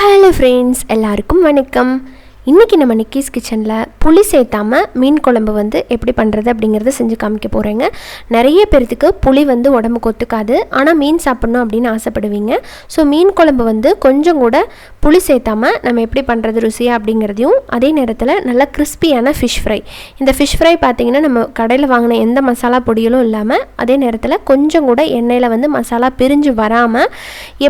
Hello friends, எல்லாருக்கும் வணக்கம். இன்றைக்கி நம்ம நிக்கிஸ் கிச்சனில் புளி சேர்த்தாமல் மீன் குழம்பு எப்படி பண்ணுறது அப்படிங்கிறத செஞ்சு காமிக்க போகிறேங்க. நிறைய பேர்த்துக்கு புளி உடம்புக்கு ஒத்துக்காது, ஆனால் மீன் சாப்பிட்ணும் அப்படின்னு ஆசைப்படுவீங்க. ஸோ மீன் குழம்பு கொஞ்சம் கூட புளி சேர்த்தாமல் நம்ம எப்படி பண்ணுறது ருசியாக அப்படிங்கிறதையும், அதே நேரத்தில் நல்லா கிறிஸ்பியான ஃபிஷ் ஃப்ரை. இந்த ஃபிஷ் ஃப்ரை பார்த்திங்கன்னா நம்ம கடையில் வாங்கின எந்த மசாலா பொடிகளும் இல்லாமல், அதே நேரத்தில் கொஞ்சம் கூட எண்ணெயில் மசாலா பிரிஞ்சு வராமல்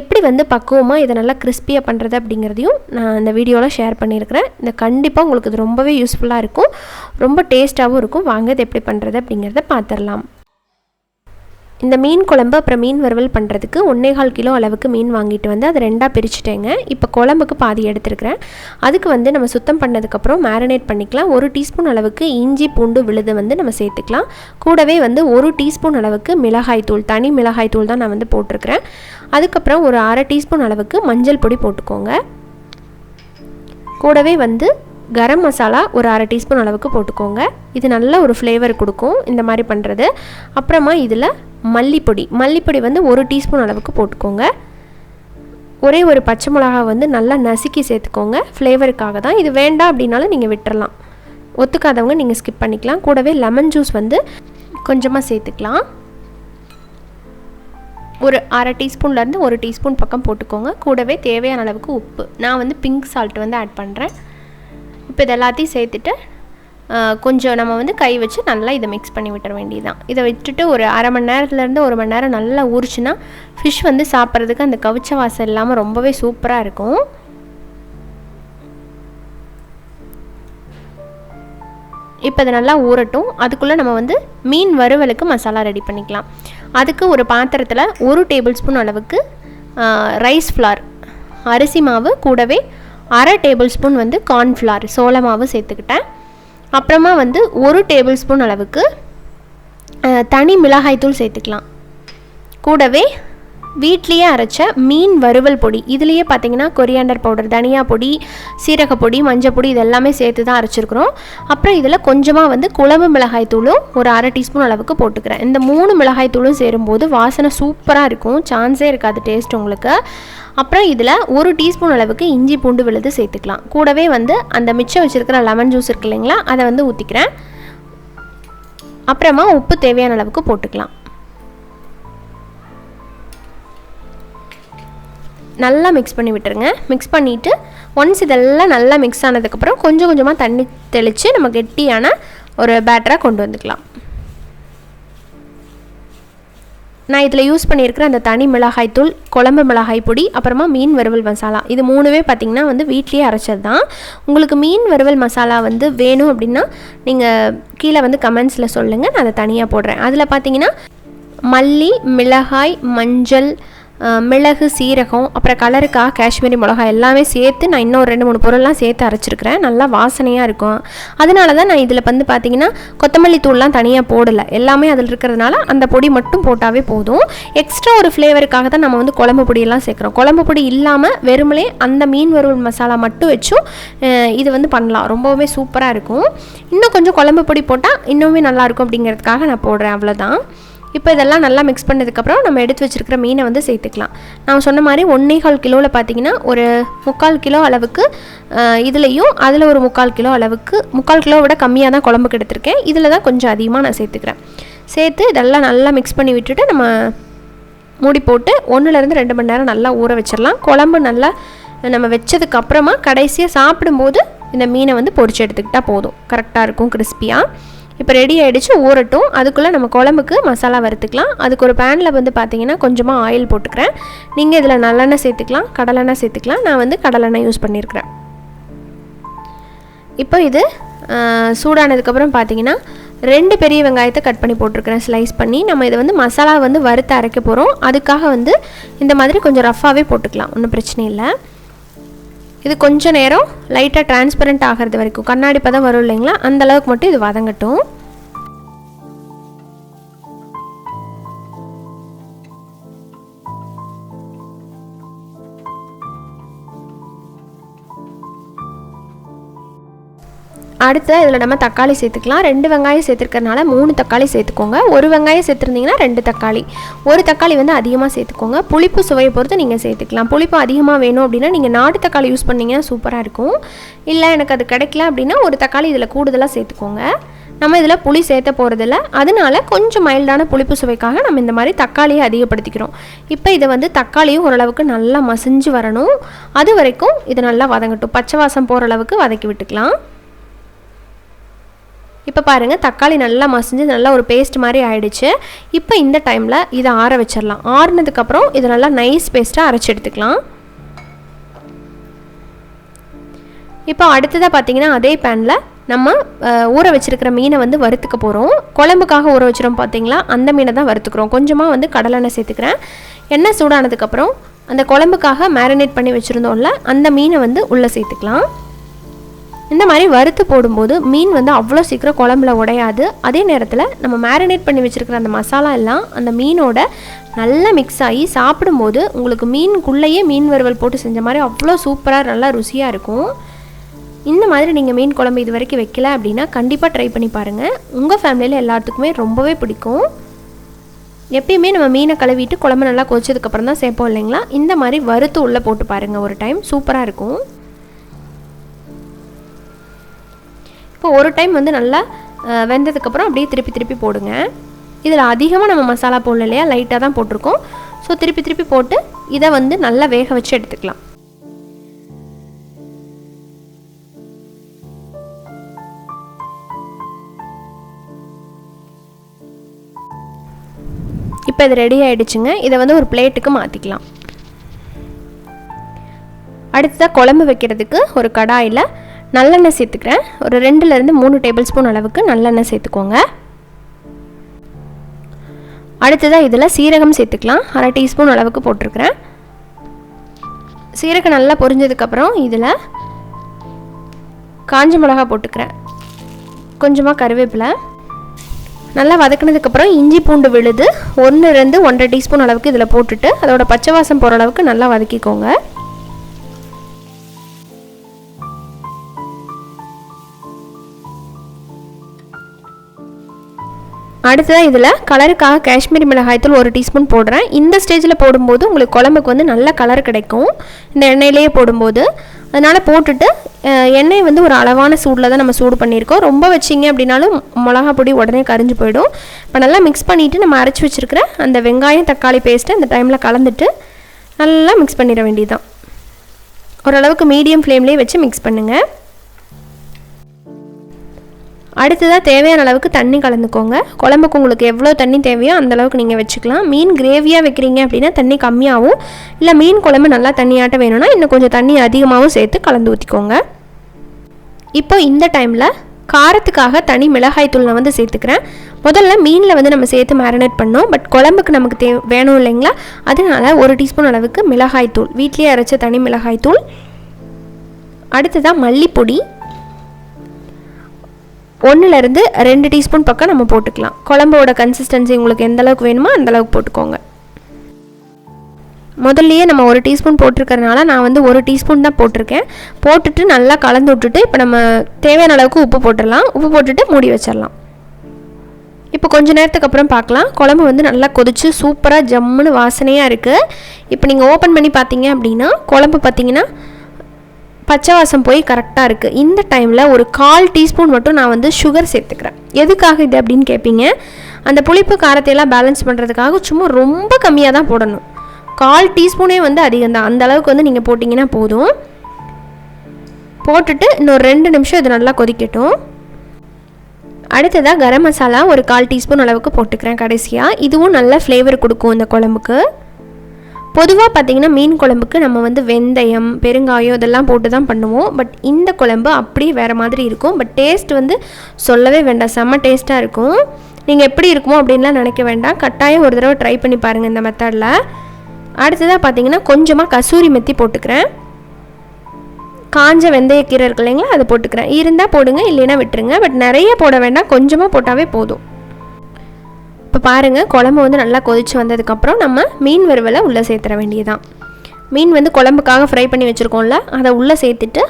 எப்படி பக்குவமாக இதை நல்லா கிறிஸ்பியாக பண்ணுறது அப்படிங்கிறதையும் நான் இந்த வீடியோவில் ஷேர் பண்ணியிருக்கிறேன். இந்த கண்டிப்பாக உங்களுக்கு இது ரொம்பவே யூஸ்ஃபுல்லாக இருக்கும், ரொம்ப டேஸ்ட்டாகவும் இருக்கும். வாங்க இது எப்படி பண்ணுறது அப்படிங்கிறத பார்த்துடலாம். இந்த மீன் குழம்பு அப்புறம் மீன் வறுவல் பண்ணுறதுக்கு 1.25 கிலோ அளவுக்கு மீன் வாங்கிட்டு அதை 2ஆக பிரிச்சுட்டேங்க. இப்போ குழம்புக்கு பாதி எடுத்துருக்கிறேன். அதுக்கு நம்ம சுத்தம் பண்ணதுக்கப்புறம் மேரினேட் பண்ணிக்கலாம். 1 டீஸ்பூன் அளவுக்கு இஞ்சி பூண்டு விழுது நம்ம சேர்த்துக்கலாம். கூடவே 1 டீஸ்பூன் அளவுக்கு மிளகாய் தூள், தனி மிளகாய் தூள் தான் நான் போட்டிருக்கிறேன். அதுக்கப்புறம் ஒரு 1/2 டீஸ்பூன் அளவுக்கு மஞ்சள் பொடி போட்டுக்கோங்க. கூடவே கரம் மசாலா ஒரு 1/2 டீஸ்பூன் அளவுக்கு போட்டுக்கோங்க. இது நல்ல ஒரு ஃப்ளேவர் கொடுக்கும் இந்த மாதிரி பண்ணுறது. அப்புறமா இதில் மல்லிப்பொடி 1 டீஸ்பூன் அளவுக்கு போட்டுக்கோங்க. ஒரே ஒரு பச்சை மிளகா நல்லா நசுக்கி சேர்த்துக்கோங்க, ஃப்ளேவருக்காக தான். இது வேண்டாம் அப்படின்னாலும் நீங்கள் விட்டுறலாம், ஒத்துக்காதவங்க நீங்கள் ஸ்கிப் பண்ணிக்கலாம். கூடவே லெமன் ஜூஸ் கொஞ்சமாக சேர்த்துக்கலாம். ஒரு 1/2 டீஸ்பூன்லேருந்து 1 டீஸ்பூன் பக்கம் போட்டுக்கோங்க. கூடவே தேவையான அளவுக்கு உப்பு, நான் பிங்க் சால்ட் ஆட் பண்ணுறேன். இப்போ இது எல்லாத்தையும் சேர்த்துட்டு கொஞ்சம் நம்ம கை வச்சு நல்லா இதை மிக்ஸ் பண்ணி விட்டுற வேண்டியதுதான். இதை விட்டுட்டு ஒரு 1/2 மணி நேரத்துலேருந்து 1 மணி நேரம் நல்லா ஊறிச்சுன்னா ஃபிஷ் சாப்பிட்றதுக்கு அந்த கவிச்ச வாசம் இல்லாமல் ரொம்பவே சூப்பராக இருக்கும். இப்போ இதை நல்லா ஊறட்டும். அதுக்குள்ளே நம்ம மீன் வறுவலுக்கு மசாலா ரெடி பண்ணிக்கலாம். அதுக்கு ஒரு பாத்திரத்தில் 1 டேபிள் ஸ்பூன் அளவுக்கு ரைஸ் ஃப்ளார், அரிசி மாவு, கூடவே 1/2 டேபிள் ஸ்பூன் கார்ன்ஃப்ளார், சோள மாவு சேர்த்துக்கிட்டேன். அப்புறமா 1 டேபிள் ஸ்பூன் அளவுக்கு தனி மிளகாய் தூள் சேர்த்துக்கலாம். கூடவே வீட்லேயே அரைச்ச மீன் வறுவல் பொடி, இதுலேயே பார்த்தீங்கன்னா கொரியாண்டர் பவுடர், தனியா பொடி, சீரக பொடி, மஞ்சள் பொடி, இது எல்லாமே சேர்த்து தான் அரைச்சிருக்கிறோம். அப்புறம் இதில் கொஞ்சமாக குழம்பு மிளகாய் தூளும் ஒரு 1/2 டீஸ்பூன் அளவுக்கு போட்டுக்கிறேன். இந்த 3 மிளகாய் தூளும் சேரும்போது வாசனை சூப்பராக இருக்கும், சான்ஸே இருக்காது டேஸ்ட் உங்களுக்கு. அப்புறம் இதில் 1 டீஸ்பூன் அளவுக்கு இஞ்சி பூண்டு விழுது சேர்த்துக்கலாம். கூடவே அந்த மிச்சம் வச்சுருக்கிற லெமன் ஜூஸ் இருக்கு இல்லைங்களா, அதை ஊற்றிக்கிறேன். அப்புறமா உப்பு தேவையான அளவுக்கு போட்டுக்கலாம். நல்லா மிக்ஸ் பண்ணி விட்டுருங்க. மிக்ஸ் பண்ணிவிட்டு ஒன்ஸ் இதெல்லாம் நல்லா மிக்ஸ் ஆனதுக்கப்புறம் கொஞ்சம் கொஞ்சமாக தண்ணி தெளித்து நம்ம கெட்டியான ஒரு பேட்டராக கொண்டு வந்துக்கலாம். நான் இதில் யூஸ் பண்ணியிருக்கிற அந்த தனி மிளகாய் தூள், குழம்பு மிளகாய் பொடி, அப்புறமா மீன் வறுவல் மசாலா, இது 3வே பார்த்திங்கன்னா வீட்லேயே அரைச்சது தான். உங்களுக்கு மீன் வறுவல் மசாலா வேணும் அப்படின்னா நீங்கள் கீழே கமெண்ட்ஸில் சொல்லுங்கள், நான் அதை தனியாக போடுறேன். அதில் பார்த்திங்கன்னா மல்லி, மிளகாய், மஞ்சள், மிளகு, சீரகம், அப்புறம் கலருக்காக காஷ்மீரி மிளகாய் எல்லாமே சேர்த்து நான் இன்னும் 2-3 பொருள்லாம் சேர்த்து அரைச்சிருக்கிறேன். நல்லா வாசனையாக இருக்கும். அதனால தான் நான் இதில் பார்த்திங்கன்னா கொத்தமல்லி தூள்லாம் தனியாக போடலை, எல்லாமே அதில் இருக்கிறதுனால அந்த பொடி மட்டும் போட்டாவே போதும். எக்ஸ்ட்ரா ஒரு ஃப்ளேவருக்காக தான் நம்ம குழம்பு பொடியெல்லாம் சேர்க்குறோம். குழம்பு பொடி இல்லாமல் வெறுமலே அந்த மீன் வறுவல் மசாலா மட்டும் வச்சும் இது பண்ணலாம், ரொம்பவுமே சூப்பராக இருக்கும். இன்னும் கொஞ்சம் குழம்பு பொடி போட்டால் இன்னுமே நல்லாயிருக்கும் அப்படிங்கிறதுக்காக நான் போடுறேன், அவ்வளோதான். இப்போ இதெல்லாம் நல்லா மிக்ஸ் பண்ணதுக்கப்புறம் நம்ம எடுத்து வச்சுருக்கிற மீனை சேர்த்துக்கலாம். நான் சொன்ன மாதிரி 1.25 கிலோவில் பார்த்திங்கன்னா ஒரு 3/4 கிலோ அளவுக்கு இதுலேயும், அதில் ஒரு 3/4 கிலோ அளவுக்கு, 3/4 கிலோ விட கம்மியாக தான் குழம்புக்கு எடுத்திருக்கேன். இதில் தான் கொஞ்சம் அதிகமாக நான் சேர்த்துக்கிறேன். சேர்த்து இதெல்லாம் நல்லா மிக்ஸ் பண்ணி விட்டுட்டு நம்ம மூடி போட்டு 1-2 மணி நேரம் நல்லா ஊற வச்சிடலாம். குழம்பு நல்லா நம்ம வச்சதுக்கப்புறமா கடைசியாக சாப்பிடும்போது இந்த மீனை பொரிச்சு எடுத்துக்கிட்டால் போதும், கரெக்டாக இருக்கும் கிறிஸ்பியாக. இப்போ ரெடி ஆகிடுச்சு, ஊறட்டும். அதுக்குள்ளே நம்ம குழம்புக்கு மசாலா வறுத்துக்கலாம். அதுக்கு ஒரு பேனில் பார்த்தீங்கன்னா கொஞ்சமாக ஆயில் போட்டுக்கிறேன். நீங்கள் இதில் நல்லெண்ணெய் சேர்த்துக்கலாம், கடலெண்ணெய் சேர்த்துக்கலாம். நான் கடலெண்ணெய் யூஸ் பண்ணியிருக்கிறேன். இப்போ இது சூடானதுக்கப்புறம் பார்த்தீங்கன்னா 2 பெரிய வெங்காயத்தை கட் பண்ணி போட்டிருக்கிறேன், ஸ்லைஸ் பண்ணி. நம்ம இதை மசாலா வறுத்து அரைக்க போகிறோம். அதுக்காக இந்த மாதிரி கொஞ்சம் ரஃப்பாகவே போட்டுக்கலாம், ஒன்றும் பிரச்சனை இல்லை. இது கொஞ்சம் நேரம் லைட்டாக டிரான்ஸ்பரண்ட் ஆகிறது வரைக்கும், கண்ணாடி பதம் வரும் இல்லைங்களா, அந்தளவுக்கு மட்டும் இது வதங்கட்டும். அடுத்து இதில் நம்ம தக்காளி சேர்த்துக்கலாம். 2 வெங்காயம் சேர்த்துருக்கறனால 3 தக்காளி சேர்த்துக்கோங்க. 1 வெங்காயம் சேர்த்துருந்தீங்கன்னா 2 தக்காளி. 1 தக்காளி வந்து அதிகமாக சேர்த்துக்கோங்க. புளிப்பு சுவையை பொறுத்து நீங்கள் சேர்த்துக்கலாம். புளிப்பு அதிகமாக வேணும் அப்படின்னா நீங்கள் நாட்டு தக்காளி யூஸ் பண்ணிங்கன்னா சூப்பராக இருக்கும். இல்லை எனக்கு அது கிடைக்கல அப்படின்னா 1 தக்காளி இதில் கூடுதலாக சேர்த்துக்கோங்க. நம்ம இதில் புளி சேர்த்த போகிறதில்ல, அதனால கொஞ்சம் மைல்டான புளிப்பு சுவைக்காக நம்ம இந்த மாதிரி தக்காளியை அதிகப்படுத்திக்கிறோம். இப்போ இதை வந்து தக்காளியும் ஓரளவுக்கு நல்லா மசிஞ்சு வரணும். அது வரைக்கும் இது நல்லா வதங்கட்டும். பச்சை வாசம் போகிற அளவுக்கு வதக்கி விட்டுக்கலாம். இப்போ பாருங்கள், தக்காளி நல்லா மசிஞ்சு நல்லா ஒரு பேஸ்ட் மாதிரி ஆயிடுச்சு. இப்போ இந்த டைமில் இதை ஆற வச்சிடலாம். ஆறுனதுக்கப்புறம் இதை நல்லா நைஸ் பேஸ்ட்டாக அரைச்சி எடுத்துக்கலாம். இப்போ அடுத்ததாக பார்த்தீங்கன்னா அதே பேனில் நம்ம ஊற வச்சுருக்கிற மீனை வந்து வறுத்துக்க போகிறோம். குழம்புக்காக ஊற வச்சுருவோம் பார்த்தீங்களா, அந்த மீனை தான் வறுத்துக்கிறோம். கொஞ்சமாக வந்து கடலெண்ணெய் சேர்த்துக்கிறேன். எண்ணெய் சூடானதுக்கப்புறம் அந்த குழம்புக்காக மேரினேட் பண்ணி வச்சுருந்தோம்ல, அந்த மீனை வந்து உள்ளே சேர்த்துக்கலாம். இந்த மாதிரி வறுத்து போடும்போது மீன் வந்து அவ்வளோ சீக்கிரம் குழம்புல உடையாது. அதே நேரத்தில் நம்ம மேரினேட் பண்ணி வச்சுருக்கிற அந்த மசாலா எல்லாம் அந்த மீனோட நல்லா மிக்ஸ் ஆகி சாப்பிடும்போது உங்களுக்கு மீனுக்குள்ளேயே மீன் வறுவல் போட்டு செஞ்ச மாதிரி அவ்வளோ சூப்பராக நல்லா ருசியாக இருக்கும். இந்த மாதிரி நீங்கள் மீன் குழம்பு இது வரைக்கும் வைக்கல அப்படின்னா கண்டிப்பாக ட்ரை பண்ணி பாருங்கள். உங்கள் ஃபேமிலியில் எல்லாத்துக்குமே ரொம்பவே பிடிக்கும். எப்பயுமே நம்ம மீனை கழுவிட்டு குழம்பு நல்லா கொதிச்சதுக்கப்புறம் தான் சேர்ப்போம் இல்லைங்களா, இந்த மாதிரி வறுத்து உள்ளே போட்டு பாருங்கள் ஒரு டைம், சூப்பராக இருக்கும். இப்போ ஒரு டைம் வந்து நல்லா வெந்ததுக்கப்புறம் அப்படியே திருப்பி திருப்பி போடுங்க. இதில் அதிகமாக நம்ம மசாலா போடல இல்லையா, லைட்டாக தான் போட்டிருக்கோம். ஸோ திருப்பி திருப்பி போட்டு இதை வந்து நல்லா வேக வச்சு எடுத்துக்கலாம். இப்போ இது ரெடி ஆகிடுச்சுங்க. இதை வந்து ஒரு பிளேட்டுக்கு மாற்றிக்கலாம். அடுத்ததாக குழம்பு வைக்கிறதுக்கு ஒரு கடாயில் நல்லெண்ணெய் சேர்த்துக்கிறேன். ஒரு 2-3 டேபிள் ஸ்பூன் அளவுக்கு நல்லெண்ணெய் சேர்த்துக்கோங்க. அடுத்ததாக இதில் சீரகம் சேர்த்துக்கலாம். 1/2 டீஸ்பூன் அளவுக்கு போட்டிருக்கிறேன். சீரகம் நல்லா பொரிஞ்சதுக்கப்புறம் இதில் காஞ்ச மிளகா போட்டுக்கிறேன். கொஞ்சமாக கருவேப்பிலை. நல்லா வதக்கினதுக்கப்புறம் இஞ்சி பூண்டு விழுது 1-1.5 டீஸ்பூன் அளவுக்கு இதில் போட்டுட்டு அதோட பச்சை வாசம் போகிற அளவுக்கு நல்லா வதக்கிக்கோங்க. அடுத்ததாக இதில் கலருக்காக காஷ்மீரி மிளகாய்த்தூள் 1 டீஸ்பூன் போடுறேன். இந்த ஸ்டேஜில் போடும்போது உங்களுக்கு குழம்புக்கு வந்து நல்ல கலர் கிடைக்கும் இந்த எண்ணெயிலேயே போடும்போது. அதனால் போட்டுட்டு எண்ணெய் வந்து ஒரு அளவான சூடில் தான் நம்ம சூடு பண்ணியிருக்கோம். ரொம்ப வச்சிங்க அப்படின்னாலும் மிளகா பொடி உடனே கரிஞ்சு போயிடும். இப்போ நல்லா மிக்ஸ் பண்ணிவிட்டு நம்ம அரைச்சி வச்சுருக்கிற அந்த வெங்காயம் தக்காளி பேஸ்ட்டை அந்த டைமில் கலந்துட்டு நல்லா மிக்ஸ் பண்ணிட வேண்டியதுதான். ஓரளவுக்கு மீடியம் ஃப்ளேம்லேயே வச்சு மிக்ஸ் பண்ணுங்கள். அடுத்ததாக தேவையான அளவுக்கு தண்ணி கலந்துக்கோங்க. குழம்புக்கு உங்களுக்கு எவ்வளோ தண்ணி தேவையோ அந்தளவுக்கு நீங்கள் வச்சுக்கலாம். மீன் கிரேவியாக வைக்கிறீங்க அப்படின்னா தண்ணி கம்மியாகவும், இல்லை மீன் குழம்பு நல்லா தண்ணியாட்ட வேணும்னா இன்னும் கொஞ்சம் தண்ணி அதிகமாகவும் சேர்த்து கலந்து ஊற்றிக்கோங்க. இப்போ இந்த டைமில் காரத்துக்காக தனி மிளகாய்த்தூள் நான் வந்து சேர்த்துக்கிறேன். முதல்ல மீனில் வந்து நம்ம சேர்த்து மேரினேட் பண்ணோம், பட் குழம்புக்கு நமக்கு வேணும் இல்லைங்களா, அதனால் 1 டீஸ்பூன் அளவுக்கு மிளகாய்த்தூள், வீட்லேயே அரைச்ச தனி மிளகாய்த்தூள். அடுத்ததாக மல்லிப்பொடி 1-2 டீஸ்பூன் பக்கம் நம்ம போட்டுக்கலாம். குழம்போட கன்சிஸ்டன்சி உங்களுக்கு எந்த அளவுக்கு வேணுமோ அந்தளவுக்கு போட்டுக்கோங்க. முதல்லையே நம்ம 1 டீஸ்பூன் போட்டிருக்கறனால நான் வந்து 1 டீஸ்பூன் தான் போட்டிருக்கேன். போட்டுட்டு நல்லா கலந்து விட்டுட்டு இப்போ நம்ம தேவையான அளவுக்கு உப்பு போட்டுடலாம். உப்பு போட்டுட்டு மூடி வச்சிடலாம். இப்போ கொஞ்சம் நேரத்துக்கு அப்புறம் பார்க்கலாம். குழம்பு வந்து நல்லா கொதிச்சு சூப்பராக ஜம்முன்னு வாசனையாக இருக்குது. இப்போ நீங்கள் ஓப்பன் பண்ணி பார்த்தீங்க அப்படின்னா குழம்பு பார்த்தீங்கன்னா பச்சை வாசம் போய் கரெக்டாக இருக்குது. இந்த டைமில் ஒரு 1/4 டீஸ்பூன் மட்டும் நான் வந்து சுகர் சேர்த்துக்கிறேன். எதுக்காக இது அப்படின்னு கேட்பீங்க. அந்த புளிப்பு காரத்தையெல்லாம் பேலன்ஸ் பண்ணுறதுக்காக சும்மா ரொம்ப கம்மியாக தான் போடணும். 1/4 டீஸ்பூனே வந்து அதிகம் தான். அந்த அளவுக்கு வந்து நீங்கள் போட்டிங்கன்னா போதும். போட்டுட்டு இன்னொரு 2 நிமிஷம் இது நல்லா கொதிக்கட்டும். அடுத்ததாக கரம் மசாலா ஒரு 1/4 டீஸ்பூன் அளவுக்கு போட்டுக்கிறேன் கடைசியாக. இதுவும் நல்ல ஃப்ளேவர் கொடுக்கும் இந்த குழம்புக்கு. பொதுவாக பார்த்திங்கன்னா மீன் குழம்புக்கு நம்ம வந்து வெந்தயம், பெருங்காயம் இதெல்லாம் போட்டு தான் பண்ணுவோம். பட் இந்த குழம்பு அப்படியே வேறு மாதிரி இருக்கும். பட் டேஸ்ட் வந்து சொல்லவே வேண்டாம், செம்ம டேஸ்ட்டாக இருக்கும். நீங்கள் எப்படி இருக்குமோ அப்படின்லாம் நினைக்க வேண்டாம். கட்டாயம் ஒரு தடவை ட்ரை பண்ணி பாருங்கள் இந்த மெத்தடில். அடுத்ததாக பார்த்திங்கன்னா கொஞ்சமாக கசூரி மெத்தி போட்டுக்கிறேன். காஞ்ச வெந்தயக்கீரை இருக்கு இல்லைங்களா, அதை போட்டுக்கிறேன். இருந்தால் போடுங்க, இல்லைன்னா விட்டுருங்க. பட் நிறைய போட வேண்டாம், கொஞ்சமாக போட்டாவே போதும். இப்போ பாருங்கள், குழம்பு வந்து நல்லா கொதிச்சு வந்ததுக்கப்புறம் நம்ம மீன் வறுவலை உள்ளே சேர்த்துற வேண்டியதான். மீன் வந்து குழம்புக்காக ஃப்ரை பண்ணி வச்சுருக்கோம்ல, அதை உள்ளே சேர்த்துட்டு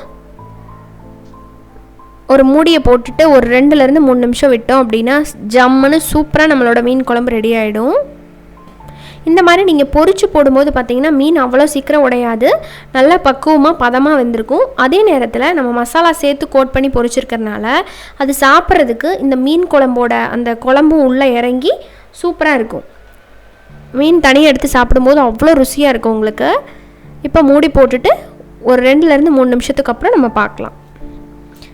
ஒரு மூடியை போட்டுட்டு ஒரு 2லேருந்து 3 நிமிஷம் விட்டோம் அப்படின்னா ஜம்முன்னு சூப்பராக நம்மளோட மீன் குழம்பு ரெடி ஆகிடும். இந்த மாதிரி நீங்கள் பொரிச்சு போடும்போது பார்த்திங்கன்னா மீன் அவ்வளோ சீக்கிரம் உடையாது, நல்லா பக்குவமாக பதமாக வெந்திருக்கும். அதே நேரத்தில் நம்ம மசாலா சேர்த்து கோட் பண்ணி பொரிச்சிருக்கிறதுனால அது சாப்பிட்றதுக்கு இந்த மீன் குழம்போட அந்த குழம்பும் உள்ளே இறங்கி சூப்பராக இருக்கும். மீன் தனியாக எடுத்து சாப்பிடும்போது அவ்வளோ ருசியாக இருக்கும் உங்களுக்கு. இப்போ மூடி போட்டுட்டு ஒரு 2லேருந்து 3 நிமிஷத்துக்கு அப்புறம் நம்ம பார்க்கலாம்.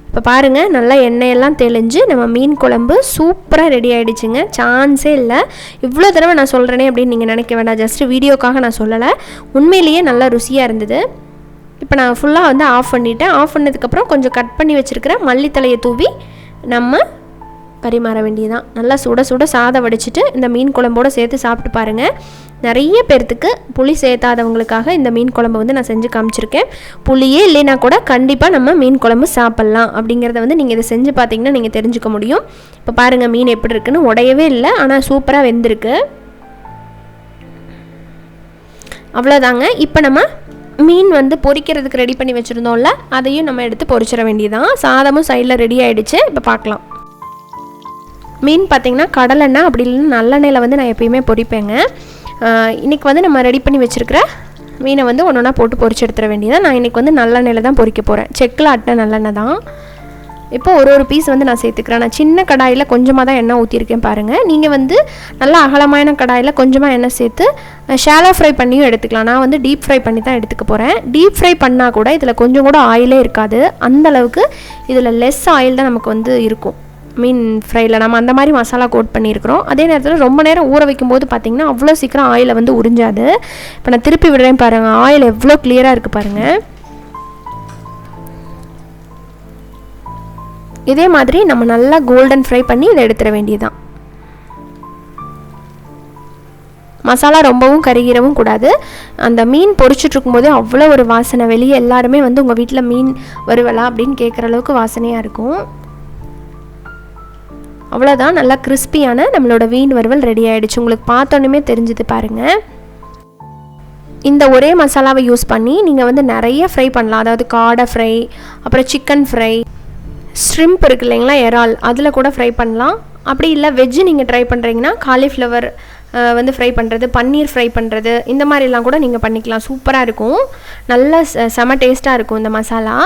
இப்போ பாருங்கள், நல்லா எண்ணெயெல்லாம் தெளிஞ்சு நம்ம மீன் குழம்பு சூப்பராக ரெடி ஆகிடுச்சுங்க. சான்ஸே இல்லை. இவ்வளோ தடவை நான் சொல்கிறேனே அப்படின்னு நீங்கள் நினைக்க வேண்டாம், ஜஸ்ட்டு வீடியோக்காக நான் சொல்லலை, உண்மையிலேயே நல்லா ருசியாக இருந்தது. இப்போ நான் ஃபுல்லாக வந்து ஆஃப் பண்ணிவிட்டேன். ஆஃப் பண்ணதுக்கப்புறம் கொஞ்சம் கட் பண்ணி வச்சுருக்கிற மல்லித்தலையை தூவி நம்ம பரிமாற வேண்டியதான். நல்லா சுட சுட சாதம் வடிச்சிட்டு இந்த மீன் குழம்போடு சேர்த்து சாப்பிட்டு பாருங்கள். நிறைய பேர்த்துக்கு புளி சேர்த்தாதவங்களுக்காக இந்த மீன் குழம்பு வந்து நான் செஞ்சு காமிச்சிருக்கேன். புளியே இல்லைனா கூட கண்டிப்பாக நம்ம மீன் குழம்பு சாப்பிட்லாம் அப்படிங்கிறத வந்து நீங்கள் இதை செஞ்சு பார்த்தீங்கன்னா நீங்கள் தெரிஞ்சுக்க முடியும். இப்போ பாருங்கள் மீன் எப்படி இருக்குன்னு, உடையவே இல்லை, ஆனால் சூப்பராக வெந்திருக்கு. அவ்வளோதாங்க. இப்போ நம்ம மீன் வந்து பொரிக்கிறதுக்கு ரெடி பண்ணி வச்சுருந்தோம்ல, அதையும் நம்ம எடுத்து பொரிச்சிட வேண்டியதான். சாதமும் சைடில் ரெடி ஆகிடுச்சு. இப்போ பார்க்கலாம். மீன் பார்த்திங்கன்னா கடலெண்ணெய் அப்படி இல்லைன்னா நல்லெண்ணெயில் வந்து நான் எப்பயுமே பொரிப்பேங்க. இன்றைக்கி வந்து நம்ம ரெடி பண்ணி வச்சுருக்கிற மீனை வந்து ஒன்று ஒன்றா போட்டு பொரிச்சு எடுத்துட வேண்டியதான். நான் இன்றைக்கி வந்து நல்லெண்ணெயில் தான் பொரிக்க போகிறேன். செக்கில் ஆட்டின நல்லெண்ணெய் தான். இப்போ ஒரு பீஸ் வந்து நான் சேர்த்துக்கிறேன். நான் சின்ன கடாயில் கொஞ்சமாக தான் எண்ணெய் ஊற்றிருக்கேன் பாருங்கள். நீங்கள் வந்து நல்லா அகலமான கடாயில் கொஞ்சமாக எண்ணெய் சேர்த்து ஷாலோ ஃப்ரை பண்ணியும் எடுத்துக்கலாம். நான் வந்து டீப் ஃப்ரை பண்ணி தான் எடுத்துக்க போகிறேன். டீப் ஃப்ரை பண்ணால் கூட இதில் கொஞ்சம் கூட ஆயிலே இருக்காது. அந்தளவுக்கு இதில் லெஸ் ஆயில் தான் நமக்கு வந்து இருக்கும். மீன் ஃப்ரையில் நம்ம அந்த மாதிரி மசாலா கோட் பண்ணியிருக்கிறோம். அதே நேரத்தில் ரொம்ப நேரம் ஊற வைக்கும்போது பார்த்திங்கன்னா அவ்வளோ சீக்கிரம் ஆயிலை வந்து உறிஞ்சாது. இப்போ நான் திருப்பி விடுறேன் பாருங்கள், ஆயில் எவ்வளோ கிளியராக இருக்குது பாருங்கள். இதே மாதிரி நம்ம நல்லா கோல்டன் ஃப்ரை பண்ணி இதை எடுத்துட வேண்டியதுதான். மசாலா ரொம்பவும் கருகிரவும் கூடாது. அந்த மீன் பொரிச்சிட்ருக்கும் போதே அவ்வளோ ஒரு வாசனை, வெளியே எல்லாருமே வந்து உங்கள் வீட்டில் மீன் வருவலா அப்படின்னு கேட்குற அளவுக்கு வாசனையாக இருக்கும். அவ்வளோதான், நல்லா கிறிஸ்பியான நம்மளோட மீன் வறுவல் ரெடி ஆகிடுச்சு. உங்களுக்கு பார்த்தோன்னே தெரிஞ்சுது பாருங்கள். இந்த ஒரே மசாலாவை யூஸ் பண்ணி நீங்கள் வந்து நிறைய ஃப்ரை பண்ணலாம். அதாவது காடை ஃப்ரை, அப்புறம் சிக்கன் ஃப்ரை, ஷ்ரிம்ப் இருக்குது இல்லைங்களா, இறால், அதில் கூட ஃப்ரை பண்ணலாம். அப்படி இல்லை வெஜ்ஜு நீங்கள் ட்ரை பண்ணுறீங்கன்னா காலிஃப்ளவர் வந்து ஃப்ரை பண்ணுறது, பன்னீர் ஃப்ரை பண்ணுறது, இந்த மாதிரிலாம் கூட நீங்கள் பண்ணிக்கலாம். சூப்பராக இருக்கும், நல்லா செம டேஸ்ட்டாக இருக்கும் இந்த மசாலா.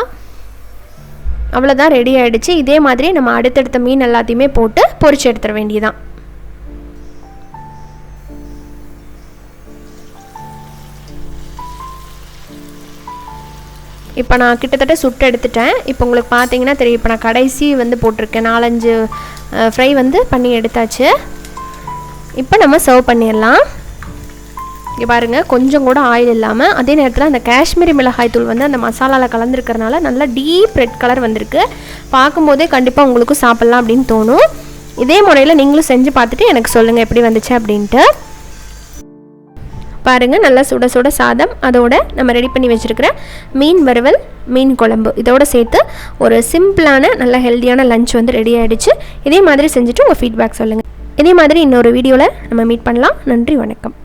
அவ்வளோதான், ரெடி ஆகிடுச்சு. இதே மாதிரி நம்ம அடுத்தடுத்த மீன் எல்லாத்தையுமே போட்டு பொரிச்சு எடுத்துட வேண்டியதான். இப்போ நான் கிட்டத்தட்ட சுட்டு எடுத்துட்டேன். இப்போ உங்களுக்கு பார்த்தீங்கன்னா தெரியும். இப்போ நான் கடைசி வந்து போட்டிருக்கேன். 4-5 ஃப்ரை வந்து பண்ணி எடுத்தாச்சு. இப்போ நம்ம சர்வ் பண்ணிடலாம். இங்கே பாருங்கள், கொஞ்சம் கூட ஆயில் இல்லாமல், அதே நேரத்தில் அந்த காஷ்மீரி மிளகாய் தூள் வந்து அந்த மசாலாவில் கலந்துருக்கிறதுனால நல்லா டீப் ரெட் கலர் வந்திருக்கு. பார்க்கும்போதே கண்டிப்பாக உங்களுக்கு சாப்பிட்லாம் அப்படின்னு தோணும். இதே முறையில் நீங்களும் செஞ்சு பார்த்துட்டு எனக்கு சொல்லுங்கள் எப்படி வந்துச்சு அப்படின்ட்டு. பாருங்கள், நல்லா சுட சுட சாதம், அதோட நம்ம ரெடி பண்ணி வச்சுருக்கிற மீன் வறுவல், மீன் குழம்பு, இதோடு சேர்த்து ஒரு சிம்பிளான நல்ல ஹெல்த்தியான லஞ்ச் வந்து ரெடி ஆகிடுச்சு. இதே மாதிரி செஞ்சுட்டு உங்கள் ஃபீட்பேக் சொல்லுங்கள். இதே மாதிரி இன்னொரு வீடியோவில் நம்ம மீட் பண்ணலாம். நன்றி, வணக்கம்.